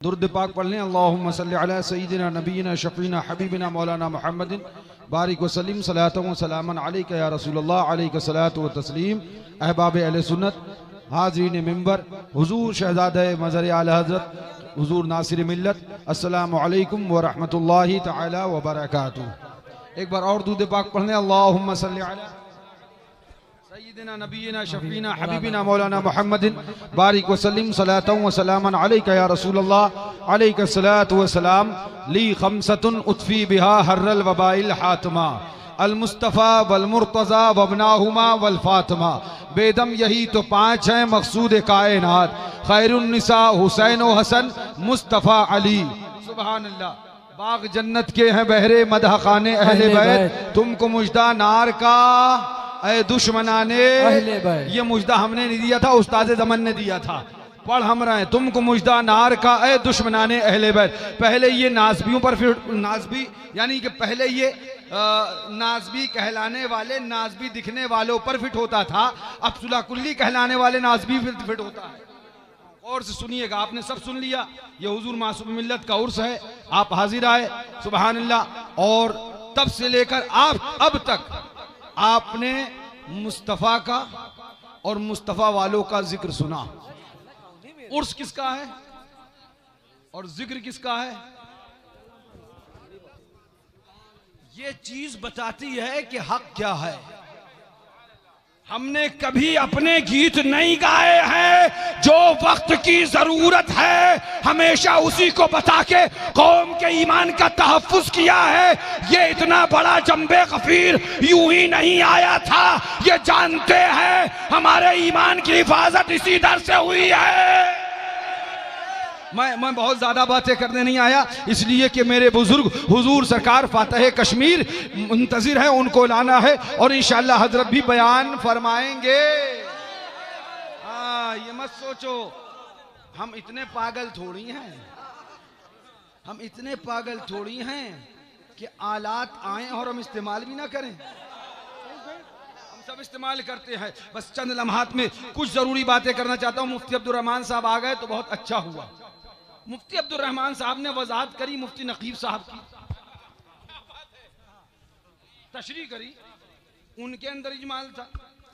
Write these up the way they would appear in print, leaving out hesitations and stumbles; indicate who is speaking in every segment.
Speaker 1: दुरूद पाक पढ़ लें। अल्लाहुम्मा सल्लि अला सय्यिदिना नबीना शफ़ीना हबीबिना मौलाना मुहम्मदिन बारिक वसल्लिम सलातन व सलामन अलैका या रसूलल्लाह अलैका सलातु व तस्लीम। अहबाब अहले सुन्नत, हाज़रीन मिंबर, हुज़ूर शहज़ादे मज़र आला हज़रत हुज़ूर नासिर मिल्लत, अस्सलामु अलैकुम व रहमतुल्लाहि तआला व बरकातुहू। एक बार और दुरूद पाक पढ़ लें। अल्लाहुम्मा सल्लि अला सय्यिदिना नबीना शफ़ीना हबीबिना मौलाना मुहम्मदिन बारिक वसल्लिम सलातन व सलामन अलैका या रसूलल्लाह अलैका सलातु व सलाम। ली खमसतुन उत्फ़ी बिहा हर्रल वबाइल हातिमा अल मुस्तफ़ा वल मुर्तज़ा वबनाहुमा वल फातिमा। बेदम यही तो पाँच हैं मकसूद कायनात, खैरुन निसा हुसैन व हसन मुस्तफ़ा अली। सुभान अल्लाह। बाग जन्नत के हैं बहरे मदह खाने अहले बैत, तुमको मुजदा नार का ऐ दुश्मनाने। ये मुजदा हमने नहीं दिया था, उस्ताद ज़मन ने दिया था। पढ़ हम रहे हैं, तुमको मुजदा नार का ऐ दुश्मनाने अहले बैत। पहले ये नाज़बियों पर फिर नाज़बी यानी कि पहले ये नाज़बी कहलाने वाले नाज़बी दिखने वालों पर फिट होता था, अब सुलह कुल्ली कहलाने वाले नाज़बी फिट होता है। और से सुनिएगा, आपने सब सुन लिया। ये हुजूर मासूम मिल्लत का उर्स है, आप हाजिर आए। सुभान अल्लाह। और तब से लेकर आप अब तक आपने मुस्तफ़ा का और मुस्तफ़ा वालों का जिक्र सुना। उर्स किसका है और जिक्र किसका है? ये चीज बताती है कि हक क्या है। हमने कभी अपने गीत नहीं गाए हैं, जो वक्त की जरूरत है हमेशा उसी को बता के कौम के ईमान का तहफ्फुज किया है। ये इतना बड़ा जंबे गफीर यूं ही नहीं आया था, ये जानते हैं हमारे ईमान की हिफाजत इसी दर से हुई है। मैं बहुत ज्यादा बातें करने नहीं आया, इसलिए कि मेरे बुजुर्ग हुजूर सरकार फातह कश्मीर मुंतजिर है, उनको लाना है और इंशाअल्लाह हजरत भी बयान फरमाएंगे। हाँ, ये मत सोचो हम इतने पागल थोड़ी हैं, हम इतने पागल थोड़ी हैं कि आलात आए और हम इस्तेमाल भी ना करें। हम सब इस्तेमाल करते हैं। बस चंद लम्हात में कुछ जरूरी बातें करना चाहता हूँ। मुफ्ती अब्दुल रहमान साहब आ गए तो बहुत अच्छा हुआ। मुफ्ती अब्दुल रहमान साहब ने वजाहत करी, मुफ्ती नकीब साहब की तशरीह करी, उनके अंदर इजमाल था।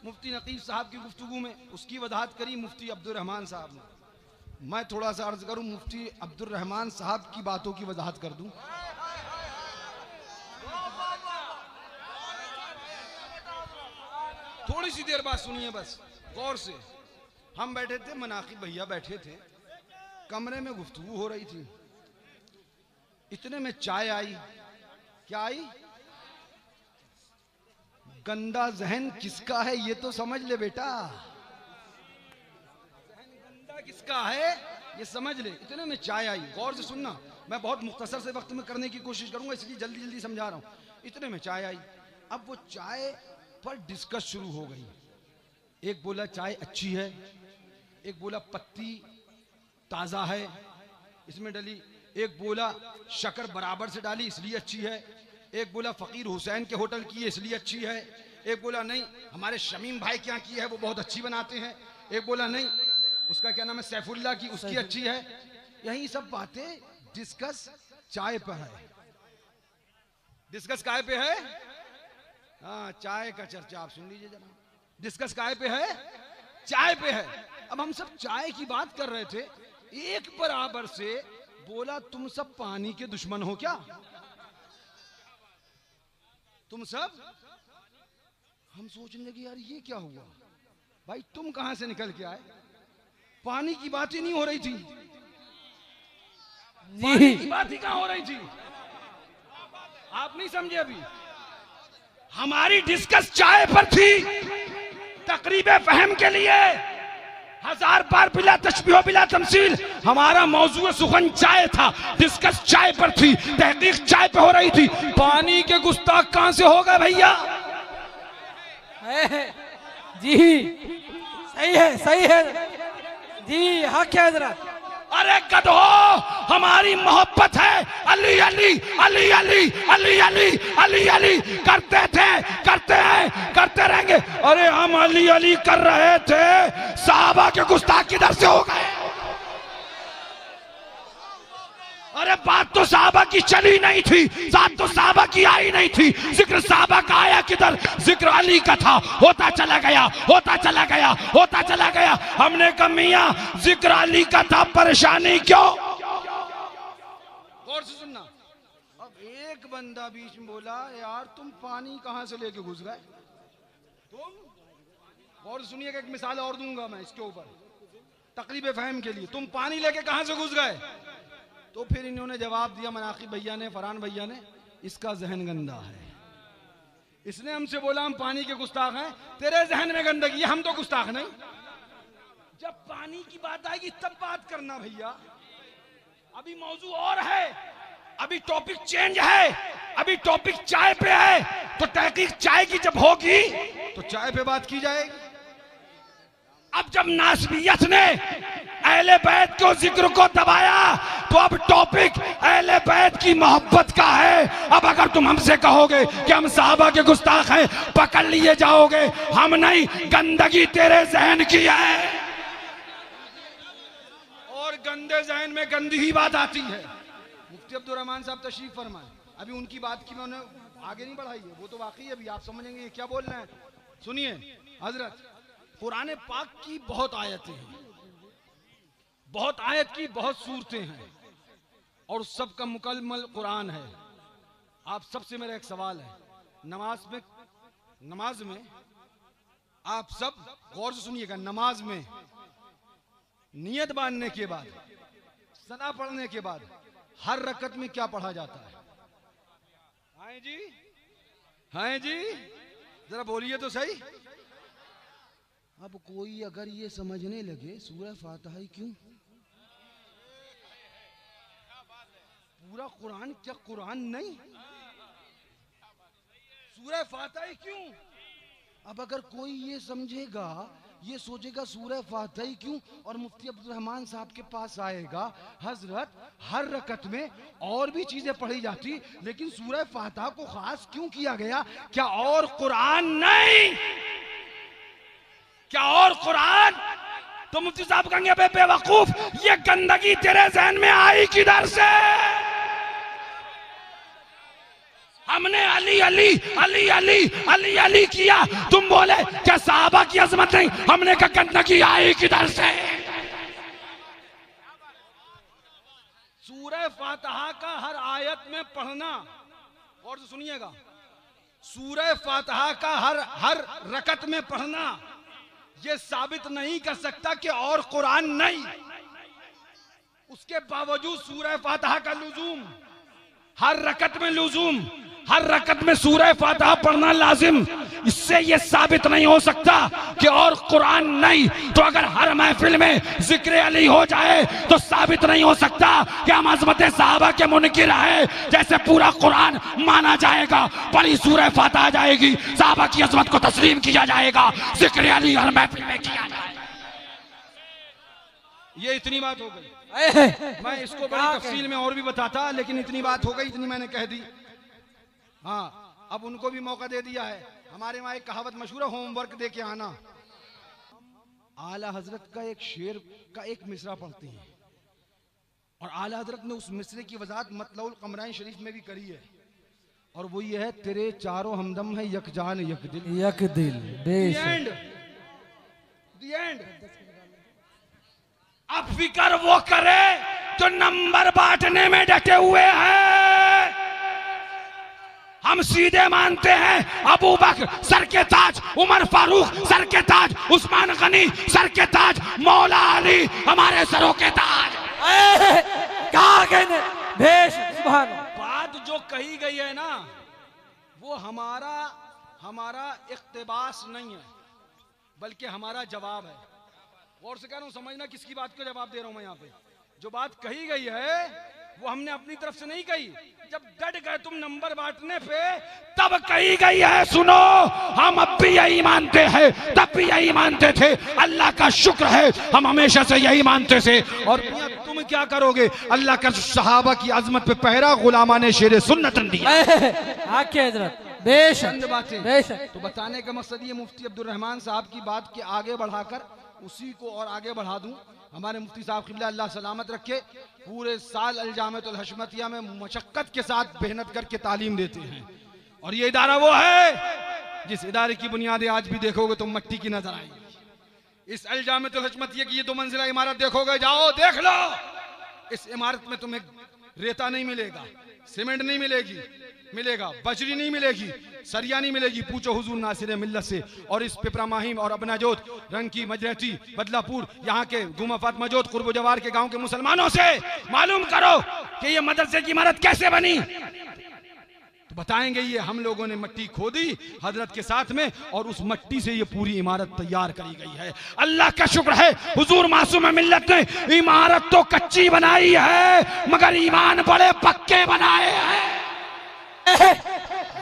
Speaker 1: मुफ्ती नकीब साहब की गुफ्तगू में उसकी वजाहत करी मुफ्ती अब्दुल रहमान साहब ने। मैं थोड़ा सा अर्ज करूं, मुफ्ती अब्दुल रहमान साहब की बातों की वजाहत कर दूं। थोड़ी सी देर बाद सुनिए बस गौर से। हम बैठे थे, मनाकिब भैया बैठे थे, कमरे में गुफ्तगू हो रही थी। इतने में चाय आई। क्या आई? गंदा जहन किसका है ये तो समझ ले बेटा, जहन गंदा किसका है ये समझ ले। इतने में चाय आई। गौर से सुनना, मैं बहुत मुख्तसर से वक्त में करने की कोशिश करूंगा, इसलिए जल्दी जल्दी समझा रहा हूं। इतने में चाय आई। अब वो चाय पर डिस्कस शुरू हो गई। एक बोला चाय अच्छी है, एक बोला पत्ती ताज़ा है इसमें डली, एक बोला शक्कर बराबर से डाली इसलिए अच्छी है, एक बोला फ़कीर हुसैन के होटल की है इसलिए अच्छी है, एक बोला नहीं हमारे शमीम भाई क्या की है वो बहुत अच्छी बनाते हैं, एक बोला नहीं उसका क्या नाम है सैफुल्ला की उसकी अच्छी है। यही सब बातें डिस्कस चाय पर है। डिस्कस काय पे है? हाँ, चाय का चर्चा आप सुन लीजिए जरा। डिस्कस काय पे है? चाय पे है। अब हम सब चाय की बात कर रहे थे, एक बराबर से बोला तुम सब पानी के दुश्मन हो क्या? तुम सब। हम सोचने लगे यार ये क्या हुआ भाई, तुम कहां से निकल के आए? पानी की बात ही नहीं हो रही थी। पानी की बात ही कहां हो रही थी? आप नहीं समझे अभी। हमारी डिस्कस चाय पर थी। तकरीबे फहम के लिए 1000 बार बिला तशबीह बिला तमसील हमारा मौजू सुखन चाय था। डिस्कस चाय पर थी, तहकीक चाय पे हो रही थी। पानी के गुस्ताख कहां से हो गए भैया?
Speaker 2: जी सही है जी, हक है हजरत।
Speaker 3: अरे गधो, हमारी मोहब्बत है अली अली अली अली अली अली अली अली करते थे, करते हैं, करते रहेंगे। अरे हम अली अली कर रहे थे, साहबा के गुस्ताख किधर से हो गए? अरे बात तो साहबा की चली नहीं थी, बात तो साहबा की आई नहीं थी, जिक्र साहबा का आया किधर? जिक्र अली का था, होता चला गया, होता चला गया, होता चला गया। हमने कहा मियां जिक्र अली का था, परेशानी क्यों?
Speaker 1: गौर से सुनना। अब एक बंदा बीच में बोला, यार तुम पानी कहां से लेके घुस गए? तुम गौर से सुनिएगा, एक मिसाल और दूंगा मैं इसके ऊपर तकलीफ फहम के लिए। तुम पानी लेके कहां से घुस गए? तो फिर इन्होंने जवाब दिया, मनाकिब भैया ने, फरहान भैया ने, इसका जहन गंदा है। इसने हमसे बोला हम पानी के गुस्ताख हैं, तेरे जहन में गंदगी है, हम तो गुस्ताख नहीं। जब पानी की बात आएगी तब बात करना भैया, अभी मौजू और है, अभी टॉपिक चेंज है, अभी टॉपिक चाय पे है, तो तहकीक चाय की जब होगी तो चाय पे बात की जाएगी। अब जब नासबियत ने अहले बैत को जिक्र को दबाया तो अब टॉपिक अहले बैत की मोहब्बत का है। अब अगर तुम हमसे कहोगे कि हम साहबा के गुस्ताख हैं, पकड़ लिए जाओगे। हम नहीं, गंदगी तेरे जहन की है, और गंदे जहन में गंदी ही बात आती है। मुफ्ती अब्दुल रहमान साहब तशरीफ फरमाए, अभी उनकी बात की मैंने आगे नहीं बढ़ाई है, वो तो वाकई अभी आप समझेंगे ये क्या बोल रहे हैं। सुनिए हजरत, कुरान पाक की बहुत आयतें हैं, बहुत आयत की बहुत सूरतें हैं, और सबका मुकम्मल कुरान है। आप सबसे मेरा एक सवाल है, नमाज में आप सब गौर से सुनिएगा, नमाज में नियत बांधने के बाद, सना पढ़ने के बाद हर रकत में क्या पढ़ा जाता है? हाँ जी, हाँ जी, जरा बोलिए तो सही। अब कोई अगर ये समझने लगे सूरह फातिहा ही क्यों? पूरा कुरान क्या कुरान नहीं? सूरह फातिहा ही क्यों? अब अगर कोई ये समझेगा, ये सोचेगा सूरह फातिहा ही क्यों, और मुफ्ती अब्दुल रहमान साहब के पास आएगा, हजरत हर रकत में और भी चीजें पढ़ी जाती, लेकिन सूरह फातिहा को खास क्यों किया गया? क्या और कुरान नहीं? क्या और कुरान? तो मुफ्ती साहब कहेंगे बे बेवकूफ, ये गंदगी तेरे जहन में आई किधर से? हमने अली अली अली अली अली अली किया, तुम बोले क्या साहबा की अजमत नहीं? हमने कहा गंदगी आई किधर से? सूरह फातिहा का हर आयत में पढ़ना, और तो सुनिएगा, सूरह फातिहा का हर रकत में पढ़ना ये साबित नहीं कर सकता कि और कुरान नहीं। उसके बावजूद सूरह फातिहा का लुजूम, हर रकत में लुजूम, हर रकत में सूरह फातिहा पढ़ना लाजिम। इससे यह साबित नहीं हो सकता कि और कुरान नहीं। तो अगर हर महफिल में जिक्र अली हो जाए तो साबित नहीं हो सकता कि हम अज़मत साहबा के मुनकिर है। जैसे पूरा कुरान माना जाएगा, बड़ी सूरह फातिहा जाएगी, साहबा की अज़मत को तस्लीम किया जाएगा, जिक्र अली हर महफिल में किया जाएगा। ये इतनी बात हो गई। मैं इसको बड़ी तफसील में और भी बताता, लेकिन इतनी बात हो गई, इतनी मैंने कह दी। हाँ, अब उनको भी मौका दे दिया है। हमारे वहां एक कहावत मशहूर है, होमवर्क दे के आना। आला हजरत का एक शेर का एक मिसरा पढ़ते हैं, और आला हजरत ने उस मिसरे की वजाहत मतलउल कमराइन शरीफ में भी करी है, और वो ये है, तेरे चारों हमदम है यकजान यक दिल यक दिल। The end. अब फिक्र वो करे जो नंबर बांटने में डटे हुए हैं। हम सीधे मानते हैं अबू बकर सर के ताज, उमर फारूक सर के ताज, उस्मान गनी सर के ताज, मौला अली हमारे सरों के ताज। बात जो कही गई है ना, वो हमारा इख्तिबास नहीं है, बल्कि हमारा जवाब है। गौर से कह रहा हूं, समझना किसकी बात को जवाब दे रहा हूं मैं। यहाँ पे जो बात कही गई है वो हमने अपनी तरफ से नहीं कही। जब डट गए तुम नंबर बांटने पे, तब कही गई है। सुनो, हम अब भी यही मानते हैं, तब भी यही मानते थे। अल्लाह का शुक्र है, हम हमेशा से यही मानते थे। और तुम क्या करोगे? अल्लाह का सहाबा की अजमत पे पहरा गुलामा ने शेर सुन्नत दिया। बेशक। तो बताने का मकसद ये, मुफ्ती अब्दुल रहमान साहब की बात के आगे बढ़ाकर उसी को और आगे बढ़ा दूं। हमारे मुफ्ती साहब क़िबला अल्लाह सलामत रखे, पूरे साल अल-जामिअतुल हशमतिया में मशक्क़त के साथ मेहनत करके तालीम देते हैं। और ये इदारा वो है जिस इदारे की बुनियादें आज भी देखोगे तो मिट्टी की नजर आएगी। इस अल-जामिअतुल हशमतिया की ये 2 मंजिला इमारत देखोगे, जाओ देख लो, इस इमारत में तुम्हें रेता नहीं मिलेगा, सीमेंट नहीं मिलेगा, बजरी नहीं मिलेगी, सरिया नहीं मिलेगी। पूछो हुजूर नासिर मिल्लत से और इस पिपरा माहिम और अबनाजोत, रंकी, मजरहटी, बदलापुर, यहाँ के गुमा फातिमा जोत, कुर्ब जवार के गांव के मुसलमानों से मालूम करो कि ये मदरसे की इमारत कैसे बनी, तो बताएंगे ये हम लोगों ने मिट्टी खोदी हजरत के साथ में और उस मिट्टी से ये पूरी इमारत तैयार करी गई है। अल्लाह का शुक्र है हुजूर मासूम मिल्लत ने इमारत तो कच्ची बनाई है मगर ईमान बड़े पक्के बनाए हैं।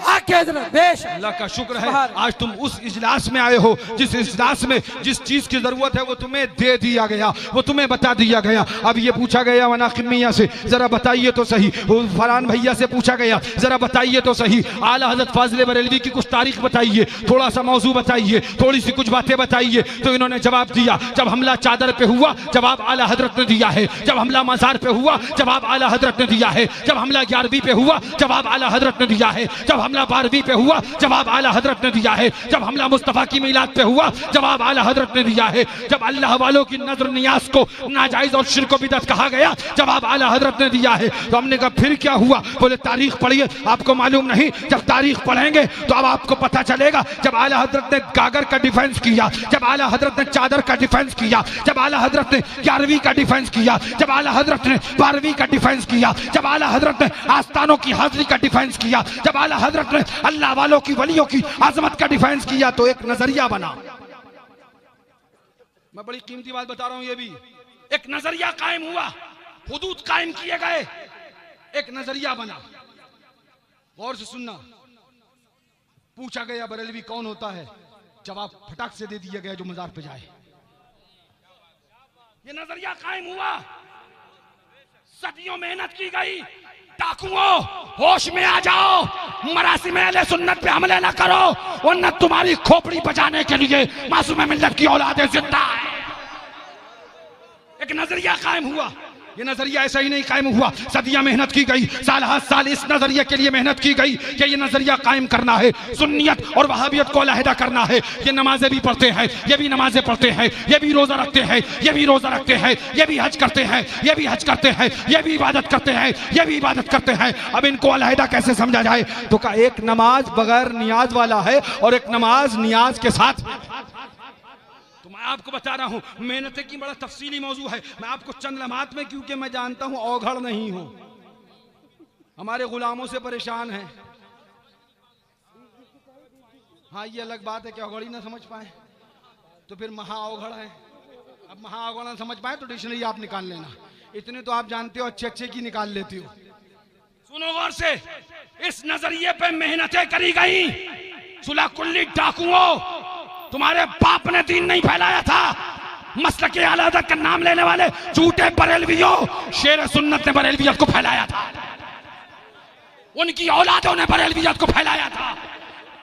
Speaker 1: अल्लाह का शुक्र है आज तुम उस इजलास में आए हो जिस इजलास में जिस चीज की जरूरत है वो तुम्हें दे दिया गया, वो तुम्हें बता दिया गया। अब ये पूछा गया मनाक़िब मियां से, जरा बताइए तो सही, फरहान भैया से पूछा गया, जरा बताइए तो सही, आला हजरत फाजिल बरेलवी की कुछ तारीख बताइए, थोड़ा सा मौजू बताइए, थोड़ी सी कुछ बातें बताइए। तो इन्होंने जवाब दिया, जब हमला चादर पे हुआ जवाब आला हजरत ने दिया है, जब हमला मज़ार पे हुआ जवाब आला हजरत ने दिया है, जब हमला 11वीं पे हुआ जवाब आला हजरत ने दिया है, जब हमला 12वीं पे हुआ जवाब आला हजरत ने दिया है, जब हमला मुस्तफा की मीलाद पे हुआ जवाब आला हजरत ने दिया है, जब अल्लाह वालों की नजर नियाज को नाजायज और शिर्क बिदअत कहा गया जवाब आला हजरत ने दिया है। तो हमने कहा फिर क्या हुआ, बोले तारीख पढ़िए, आपको मालूम नहीं, जब तारीख पढ़ेंगे तो अब आपको पता चलेगा। जब आला हजरत ने गागर का डिफेंस किया, जब आला हजरत ने चादर का डिफेंस किया, जब आला हजरत ने 11वीं का डिफेंस किया, जब आला हजरत ने 12वीं का डिफेंस किया, जब आला हजरत ने आस्थानों की हाजिरी का डिफेंस किया, जब आला हजरत ने अल्लाह वालों की वलियों की आजमत का डिफेंस किया, तो एक नजरिया बना। मैं बड़ी कीमती बात बता रहा हूं, ये भी एक नजरिया कायम हुआ, हुदूद कायम किए गए, एक नजरिया बना। गौर से सुनना, पूछा गया बरेलवी कौन होता है, जवाब फटाक से दे दिया गया जो मजार पे जाए। ये नजरिया कायम हुआ, सदियों मेहनत की गई। डाकुओं होश में आ जाओ, मरासिम अहले सुन्नत पे हमले ना करो वरना तुम्हारी खोपड़ी बचाने के लिए मासूम मिल्लत की औलादें जिंदा है। एक नजरिया कायम हुआ, ये नजरिया ऐसा ही नहीं कायम हुआ, सदियां मेहनत की गई, साल हर साल इस नजरिए के लिए मेहनत की गई कि ये नजरिया कायम करना है, सुन्नियत और वहाबियत को अलहदा करना है। ये नमाजें भी पढ़ते हैं, ये भी नमाजें पढ़ते हैं, ये भी रोजा रखते हैं, ये भी रोजा रखते हैं, ये भी हज करते हैं, ये भी हज करते हैं, ये भी इबादत करते हैं, ये भी इबादत करते हैं। अब इनको अलहदा कैसे समझा जाए, तो कहा एक नमाज बगैर नियाज वाला है और एक नमाज नियाज के साथ। तो मैं आपको बता रहा हूं, मेहनत की बड़ा तफसीली मौजू है, मैं आपको चंद लम्हात में, क्योंकि मैं जानता हूं औघड़ नहीं हूं, हमारे गुलामों से परेशान हैं। हाँ ये अलग बात है कि औघड़ ही ना समझ पाए तो फिर महा औघड़ है। अब महा औघड़ ना समझ पाए तो डिक्शनरी आप निकाल लेना, इतने तो आप जानते हो, अच्छे अच्छे की निकाल लेती हो। सुनो गौर से, इस नजरिए पे मेहनतें करी गई। सुलह कुल्ली डाकुओं, तुम्हारे बाप ने दीन नहीं फैलाया था, मसलक के आला हज़रत का नाम लेने वाले झूठे बरेलवियों, शेर सुन्नत ने बरेलवियत को फैलाया था, उनकी औलादों ने बरेलवियत को फैलाया था।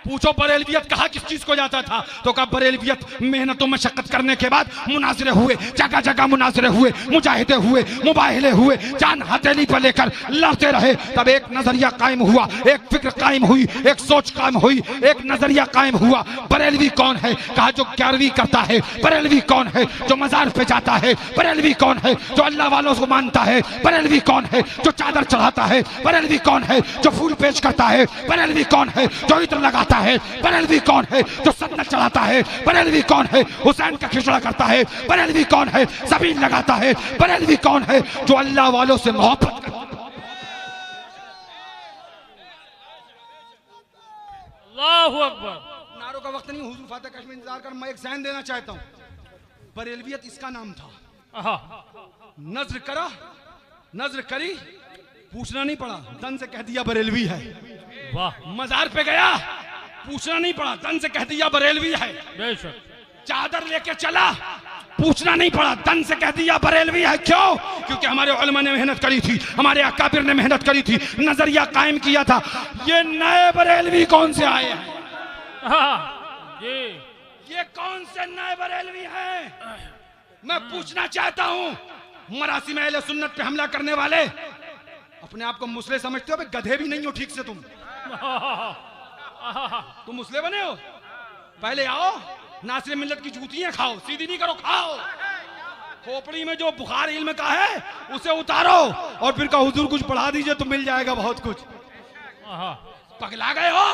Speaker 1: पूछो बरेलवियत कहा किस चीज को जाता था, तो कहा बरेलवियत मेहनतों में शक्कत करने के बाद मुनाजरे हुए, जगह जगह मुनाजरे हुए, मुजाहिदे हुए, मुबाहिले हुए, जान हथेली पर लेकर लड़ते रहे। तब एक नजरिया कायम हुआ, एक फिक्र कायम हुई, एक सोच कायम हुई, एक नजरिया कायम हुआ। बरेलवी कौन है, कहा जो 11वीं करता है। बरेलवी कौन है, जो मजार पे जाता है। बरेलवी कौन है, जो अल्लाह वालों को मानता है। बरेलवी कौन है, जो चादर चढ़ाता है। बरेलवी कौन है, जो फूल पेश करता है। बरेलवी कौन है, जो इत्र लगाता है। बरेलवी कौन है, जो सन्नत चढ़ाता है। बरेलवी कौन है, हुसैन का खिचड़ा करता है। बरेलवी कौन है, सबील लगाता है। बरेलवी कौन है, जो अल्लाह वालों से मोहब्बत करता है।
Speaker 2: अल्लाहु अकबर।
Speaker 1: नारों का वक्त नहीं, हुजूर फातिह कश्मीर इंतजार कर, मैं एक ज़हन देना चाहता हूँ। बरेलवियत इसका नाम था। नजर करा, नजर करी, पूछना नहीं पड़ा, दन से कह दिया बरेलवी है।
Speaker 2: वाह।
Speaker 1: मजार पे गया, पूछना नहीं पड़ा, दन से कह दिया बरेलवी है। चादर लेके चला, पूछना नहीं पड़ा, दन से कह दिया बरेलवी है। क्यों? क्योंकि हमारे उलमा ने मेहनत करी थी, हमारे अकाबिर ने मेहनत करी थी, नजरिया कायम किया था। ये नए बरेलवी कौन से आए हैं? ये कौन से नए बरेलवी हैं?
Speaker 3: मैं पूछना चाहता हूं, मरासी में अहले सुन्नत पे हमला करने वाले अपने आप को मुस्लिम समझते हो? बे गधे भी नहीं हो ठीक से तुम मुस्लिम बने हो? पहले आओ नासिर मिल्लत की जूतियां खाओ, सीधी नहीं करो, खाओ। खोपड़ी में जो बुखार इल्म का है उसे उतारो और फिर का हुजूर कुछ पढ़ा दीजिए तो मिल जाएगा बहुत कुछ। पगला गए हो?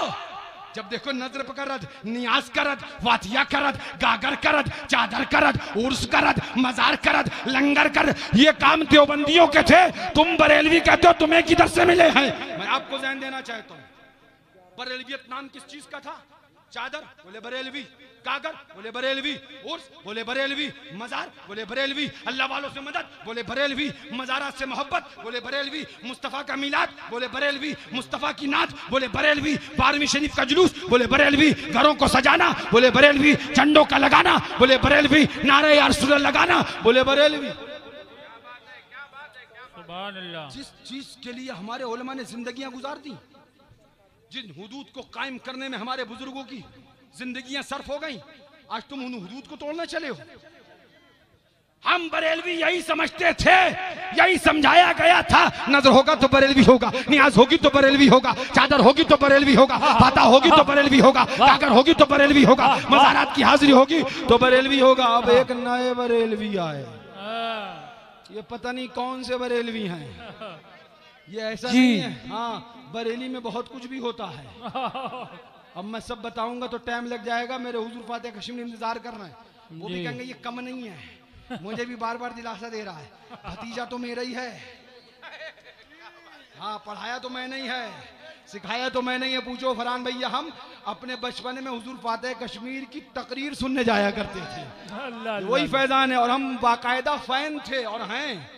Speaker 3: जब देखो नजर पकड़त, नियाज करत, वातिया करत, गागर करत, चादर करत, उर्स करत, मजार करत, लंगर कर, ये काम देवबंदियों के थे। तुम बरेलवी कहते हो, तुम्हें किधर से मिले हैं? मैं आपको ध्यान देना चाहता हूँ, बरेलवियत नाम किस चीज का था? चादर बोले बरेलवी, गागर बोले बरेलवी, उर्स बोले बरेलवी, मजार बोले बरेलवी, अल्लाह वालों से मदद बोले बरेलवी, मजारात से मोहब्बत बोले बरेलवी, मुस्तफा का मिलाद बोले बरेलवी, मुस्तफा की नात बोले बरेलवी, 12वीं शरीफ का जुलूस बोले बरेलवी, घरों को सजाना बोले बरेलवी, झंडों का लगाना बोले बरेलवी, नारे या रसूल लगाना बोले बरेलवी।
Speaker 2: सुभान अल्लाह।
Speaker 3: जिस चीज के लिए हमारे उलमा ने जिंदगियां गुजार दी, जिन हुदूद को कायम करने में हमारे बुजुर्गों की जिंदगियां सर्फ हो गई, आज तुम उन हुदूद को तोड़ने चले हो। हम बरेलवी यही समझते थे, यही समझाया गया था, नजर होगा तो बरेलवी होगा, नियाज होगी तो बरेलवी होगा, चादर होगी तो बरेलवी होगा, फाता होगी तो बरेलवी होगा, काकर होगी तो बरेलवी होगा, मज़ारात की हाजिरी होगी तो बरेलवी होगा। अब एक नए बरेलवी आए, ये पता नहीं कौन से बरेलवी हैं, ये ऐसा नहीं है। हाँ, बरेली में बहुत कुछ भी होता है। अब मैं सब बताऊंगा तो टाइम लग जाएगा। मेरे हुजूर फातिह कशीम ने इंतजार करना है, वो भी कहेंगे ये कम नहीं है, मुझे भी बार बार दिलासा दे रहा है, भतीजा तो मेरा ही है। हाँ, पढ़ाया तो मैंने ही है, सिखाया तो मैंने ही है। पूछो फरहान भैया, हम अपने बचपन में हुजूर फातिह कश्मीर की तकरीर सुनने जाया करते थे, वही फैजान है, और हम बाकायदा फैन थे और हैं।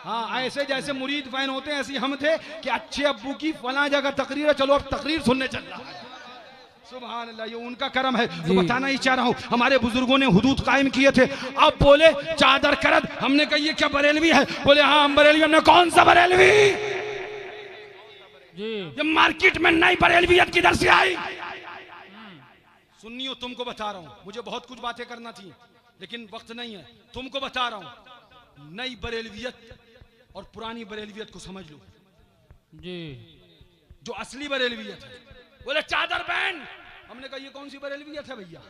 Speaker 3: हाँ, ऐसे जैसे मुरीद फैन होते हैं, ऐसे हम थे कि अच्छे अब्बू की फला जगह तकरीर है, चलो अब तकरीर सुनने चल रहा है। सुभान अल्लाह, ये उनका करम है। तो बताना ही चाह रहा हूँ, हमारे बुजुर्गों ने हुदूद कायम किए थे। अब बोले चादर करद, हमने कहा ये क्या बरेलवी है? बोले हाँ हम बरेलवी। हमने कौन सा बरेलवी? ये मार्केट में नई बरेलवियत किधर से आई? सुन्नियों, तुमको बता रहा हूँ, मुझे बहुत कुछ बातें करना थी लेकिन वक्त नहीं है। तुमको बता रहा हूँ, नई बरेलवियत और पुरानी बरेलवियत को समझ लो
Speaker 2: जी।
Speaker 3: जो असली बरेलवियत है, बोले चादर पहन। हमने कहा ये कौन सी बरेलवियत है भैया?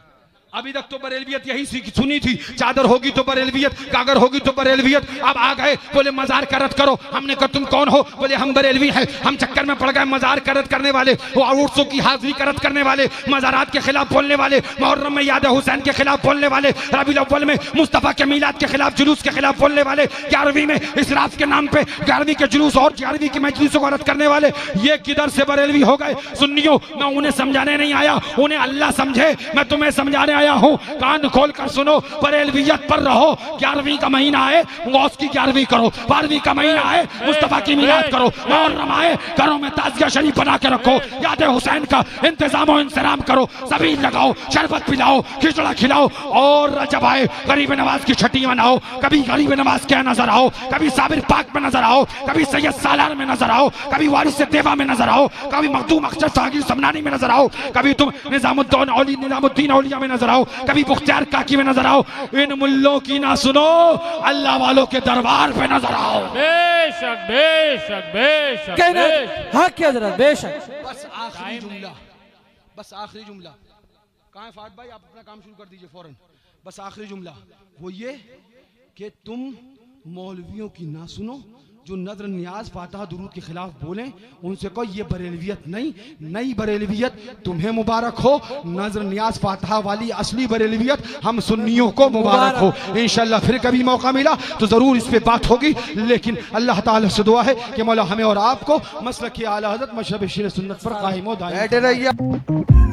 Speaker 3: अभी तक तो बरेलवियत यही सुनी थी, चादर होगी तो बरेलवियत, गागर होगी तो बरेलवियत। अब आ गए, बोले मजार करत करो। हमने कहा तुम कौन हो? बोले हम बरेलवी हैं। हम चक्कर में पड़ गए, मजार करत करने वाले, वो उर्सों की हाजिरी करत करने वाले, मजारात के खिलाफ बोलने वाले, मुहर्रम में याद हुसैन के खिलाफ बोलने वाले, रबीउल अव्वल में मुस्तफा के मीलाद के खिलाफ जुलूस के खिलाफ बोलने वाले, 11वीं में इसराफ के नाम पे 11वीं के जुलूस और 11वीं की मजलिसों को रद्द करने वाले। ये किधर से बरेलवी हो गए? सुन्नियों, मैं उन्हें समझाने नहीं आया, उन्हें अल्लाह समझे, मैं तुम्हें समझाने आया हूं। कान खोल कर सुनो, बरेलवियत पर रहो। 11वीं का महीना आए, गौस की 11वीं करो। 12वीं का महीना आए, मुस्तफा की मिलाद करो। मुहर्रम आए, घरों में ताज़िया शरीफ बना के रखो। याद हुसैन का इंतजाम और इंतजाम करो, सबील लगाओ, शरबत पिलाओ, खिचड़ा खिलाओ। और रजब आए, गरीब नवाज की छठी मनाओ। कभी गरीब नवाज के नजर आओ, कभी साबिर पाक में नजर आओ, कभी सैयद सालार में नजर आओ, कभी वारिस देवा में नजर आओ, कभी मखदूम अख्तर सागिर समनानी में नजर आओ, कभी तुम निजामुद्दीन औलिया में नजर आओ, कभी बुख्तियार काकी में नजर आओ। इन मुल्लों की ना सुनो, अल्लाह वालों के दरबार पे नजर आओ।
Speaker 2: बेशक बेशक बेशक
Speaker 4: हाँ क्या जरा बेशक।
Speaker 3: बस आखिरी जुमला, बस आखिरी जुमला। कहाँ है फात भाई? आप अपना काम शुरू कर दीजिए फौरन। बस आखिरी जुमला वो ये कि तुम मौलवियों की ना सुनो, जो नजर नियाज फातहा दुरूद के खिलाफ बोले, उनसे कहो ये बरेलवियत नहीं, नई बरेलवियत तुम्हें मुबारक हो। नजर नियाज फातहा वाली असली बरेलवियत हम सुन्नियों को मुबारक हो। इंशाल्लाह फिर कभी मौका मिला तो जरूर इस पे बात होगी, लेकिन अल्लाह ताला से दुआ है कि मौला हमें और आपको मसलक आला हज़रत मशहब शेर सुन्नत पर कायम व दायम।